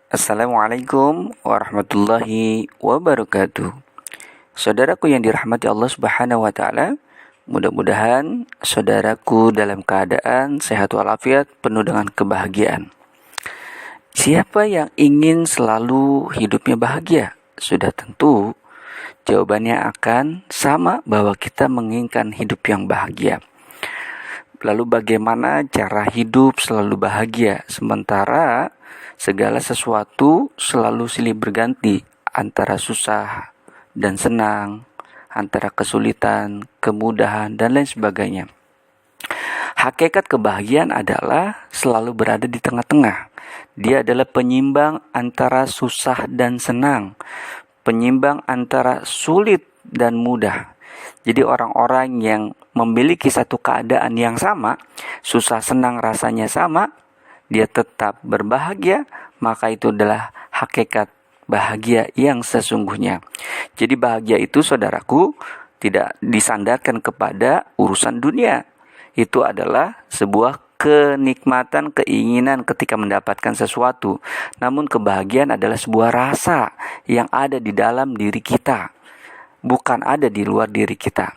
Assalamualaikum warahmatullahi wabarakatuh. Saudaraku yang dirahmati Allah Subhanahu wa taala, mudah-mudahan saudaraku dalam keadaan sehat walafiat penuh dengan kebahagiaan. Siapa yang ingin selalu hidupnya bahagia? Sudah tentu jawabannya akan sama bahwa kita menginginkan hidup yang bahagia. Lalu bagaimana cara hidup selalu bahagia sementara segala sesuatu selalu silih berganti antara susah dan senang, antara kesulitan, kemudahan, dan lain sebagainya. Hakikat kebahagiaan adalah selalu berada di tengah-tengah. Dia adalah penyimbang antara susah dan senang, penyimbang antara sulit dan mudah. Jadi orang-orang yang memiliki satu keadaan yang sama, susah senang rasanya sama, dia tetap berbahagia, maka itu adalah hakikat bahagia yang sesungguhnya. Jadi bahagia itu, saudaraku, tidak disandarkan kepada urusan dunia. Itu adalah sebuah kenikmatan, keinginan ketika mendapatkan sesuatu. Namun kebahagiaan adalah sebuah rasa yang ada di dalam diri kita, bukan ada di luar diri kita.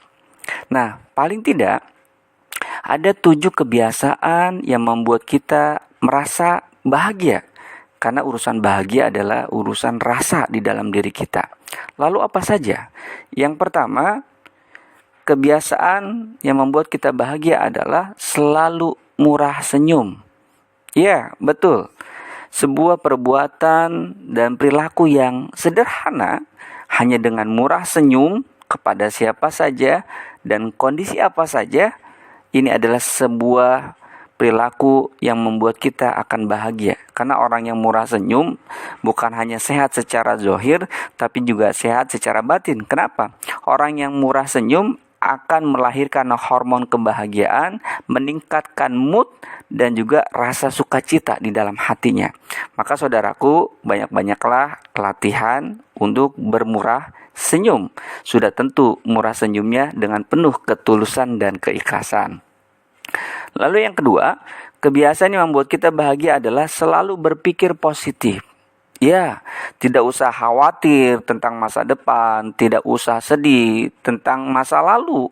Nah, paling tidak ada 7 kebiasaan yang membuat kita merasa bahagia. Karena urusan bahagia adalah urusan rasa di dalam diri kita. Lalu apa saja? Yang pertama, kebiasaan yang membuat kita bahagia adalah selalu murah senyum. Ya, betul. Sebuah perbuatan dan perilaku yang sederhana hanya dengan murah senyum kepada siapa saja dan kondisi apa saja, ini adalah sebuah perilaku yang membuat kita akan bahagia. Karena orang yang murah senyum bukan hanya sehat secara zahir, tapi juga sehat secara batin. Kenapa? Orang yang murah senyum akan melahirkan hormon kebahagiaan, meningkatkan mood, dan juga rasa sukacita di dalam hatinya. Maka saudaraku, banyak-banyaklah latihan untuk bermurah senyum. Sudah tentu murah senyumnya dengan penuh ketulusan dan keikhlasan. Lalu yang kedua, kebiasaan yang membuat kita bahagia adalah selalu berpikir positif. Ya, tidak usah khawatir tentang masa depan, tidak usah sedih tentang masa lalu.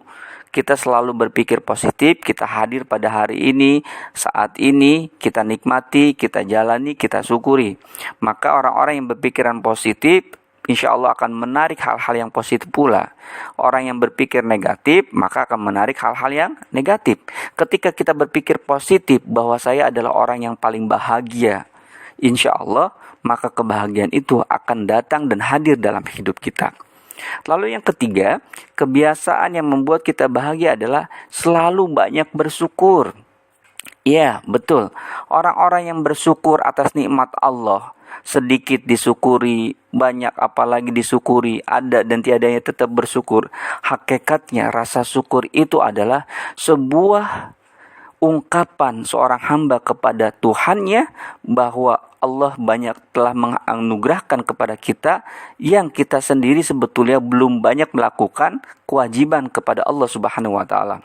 Kita selalu berpikir positif, kita hadir pada hari ini, saat ini, kita nikmati, kita jalani, kita syukuri. Maka orang-orang yang berpikiran positif, insya Allah akan menarik hal-hal yang positif pula. Orang yang berpikir negatif, maka akan menarik hal-hal yang negatif. Ketika kita berpikir positif bahwa saya adalah orang yang paling bahagia, insya Allah, maka kebahagiaan itu akan datang dan hadir dalam hidup kita. Lalu yang ketiga, kebiasaan yang membuat kita bahagia adalah selalu banyak bersyukur. Ya, betul. Orang-orang yang bersyukur atas nikmat Allah, sedikit disyukuri, banyak apalagi disyukuri, ada dan tiadanya tetap bersyukur. Hakikatnya rasa syukur itu adalah sebuah ungkapan seorang hamba kepada Tuhannya bahwa Allah banyak telah menganugerahkan kepada kita yang kita sendiri sebetulnya belum banyak melakukan kewajiban kepada Allah Subhanahu wa taala.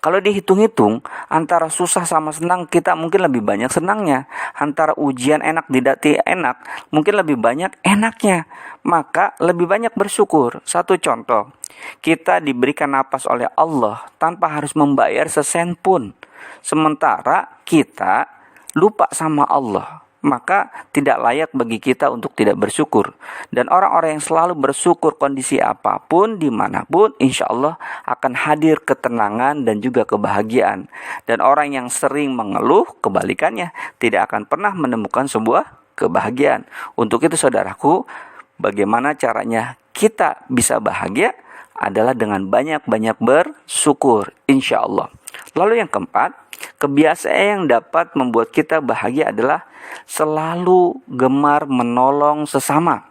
Kalau dihitung-hitung, antara susah sama senang kita mungkin lebih banyak senangnya. Antara ujian enak tidak enak, mungkin lebih banyak enaknya. Maka lebih banyak bersyukur. Satu contoh, kita diberikan napas oleh Allah tanpa harus membayar sesen pun. Sementara kita lupa sama Allah, maka tidak layak bagi kita untuk tidak bersyukur. Dan orang-orang yang selalu bersyukur kondisi apapun, dimanapun, insya Allah akan hadir ketenangan dan juga kebahagiaan. Dan orang yang sering mengeluh, kebalikannya, tidak akan pernah menemukan sebuah kebahagiaan. Untuk itu saudaraku, bagaimana caranya kita bisa bahagia adalah dengan banyak-banyak bersyukur, insya Allah. Lalu yang keempat, kebiasaan yang dapat membuat kita bahagia adalah selalu gemar menolong sesama.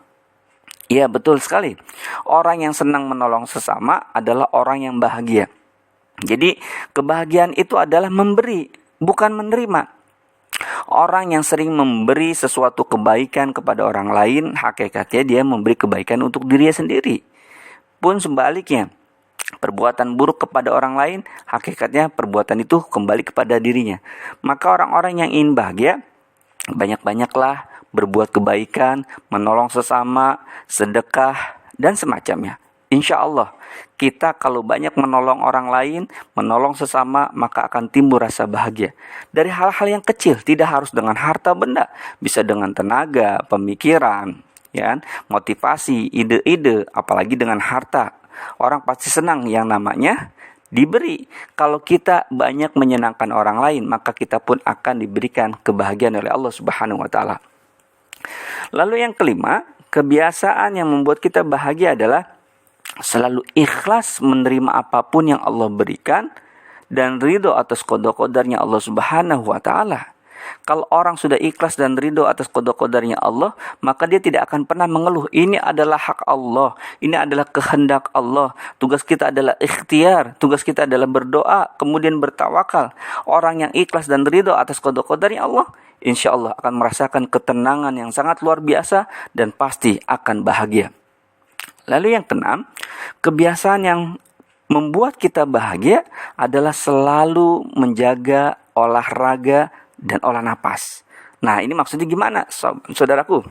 Ya, betul sekali. Orang yang senang menolong sesama adalah orang yang bahagia. Jadi, kebahagiaan itu adalah memberi, bukan menerima. Orang yang sering memberi sesuatu kebaikan kepada orang lain, hakikatnya dia memberi kebaikan untuk dirinya sendiri. Pun sebaliknya, perbuatan buruk kepada orang lain, hakikatnya perbuatan itu kembali kepada dirinya. Maka orang-orang yang ingin bahagia, banyak-banyaklah berbuat kebaikan, menolong sesama, sedekah, dan semacamnya. Insya Allah, kita kalau banyak menolong orang lain, menolong sesama, maka akan timbul rasa bahagia. Dari hal-hal yang kecil, tidak harus dengan harta benda, bisa dengan tenaga, pemikiran, ya, motivasi, ide-ide, apalagi dengan harta. Orang pasti senang yang namanya diberi. Kalau kita banyak menyenangkan orang lain, maka kita pun akan diberikan kebahagiaan oleh Allah Subhanahu wa taala. Lalu yang kelima, kebiasaan yang membuat kita bahagia adalah selalu ikhlas menerima apapun yang Allah berikan dan ridho atas qada-qadarnya Allah Subhanahu wa taala. Kalau orang sudah ikhlas dan ridho atas qada-qadarnya Allah, maka dia tidak akan pernah mengeluh, ini adalah hak Allah, ini adalah kehendak Allah. Tugas kita adalah ikhtiar, tugas kita adalah berdoa, kemudian bertawakal. Orang yang ikhlas dan ridho atas qada-qadarnya Allah, insya Allah akan merasakan ketenangan yang sangat luar biasa dan pasti akan bahagia. Lalu yang keenam, kebiasaan yang membuat kita bahagia adalah selalu menjaga olahraga dan olah napas. Nah, ini maksudnya gimana, saudaraku?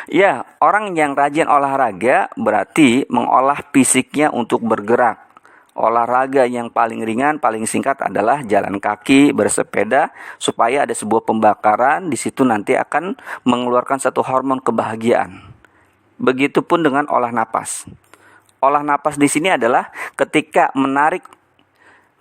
Ya, orang yang rajin olahraga berarti mengolah fisiknya untuk bergerak. Olahraga yang paling ringan, paling singkat adalah jalan kaki, bersepeda, supaya ada sebuah pembakaran, di situ nanti akan mengeluarkan satu hormon kebahagiaan. Begitupun dengan olah napas. Olah napas di sini adalah ketika menarik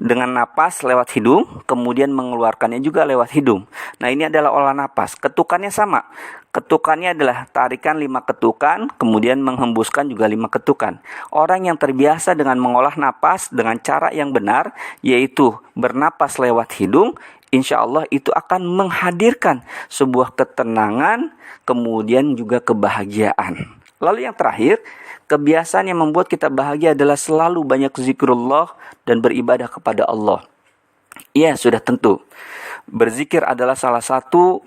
dengan napas lewat hidung, kemudian mengeluarkannya juga lewat hidung. Nah, ini adalah olah napas. Ketukannya sama. Ketukannya adalah tarikan 5 ketukan, kemudian menghembuskan juga 5 ketukan. Orang yang terbiasa dengan mengolah napas dengan cara yang benar, yaitu bernapas lewat hidung, insya Allah itu akan menghadirkan sebuah ketenangan, kemudian juga kebahagiaan. Lalu yang terakhir, kebiasaan yang membuat kita bahagia adalah selalu banyak zikrullah dan beribadah kepada Allah. Ya, sudah tentu. Berzikir adalah salah satu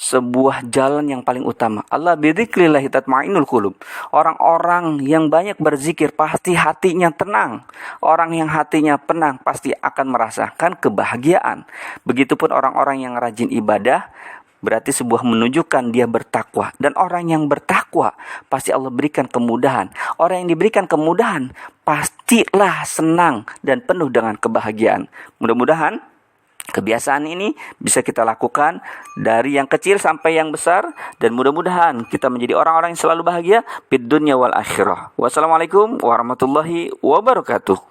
sebuah jalan yang paling utama. Allah bidzikrillah tatma'innul qulub. Orang-orang yang banyak berzikir pasti hatinya tenang. Orang yang hatinya tenang pasti akan merasakan kebahagiaan. Begitupun orang-orang yang rajin ibadah, berarti sebuah menunjukkan dia bertakwa. Dan orang yang bertakwa pasti Allah berikan kemudahan. Orang yang diberikan kemudahan pastilah senang dan penuh dengan kebahagiaan. Mudah-mudahan kebiasaan ini bisa kita lakukan dari yang kecil sampai yang besar. Dan mudah-mudahan kita menjadi orang-orang yang selalu bahagia fid dunya wal akhirah. Wassalamualaikum warahmatullahi wabarakatuh.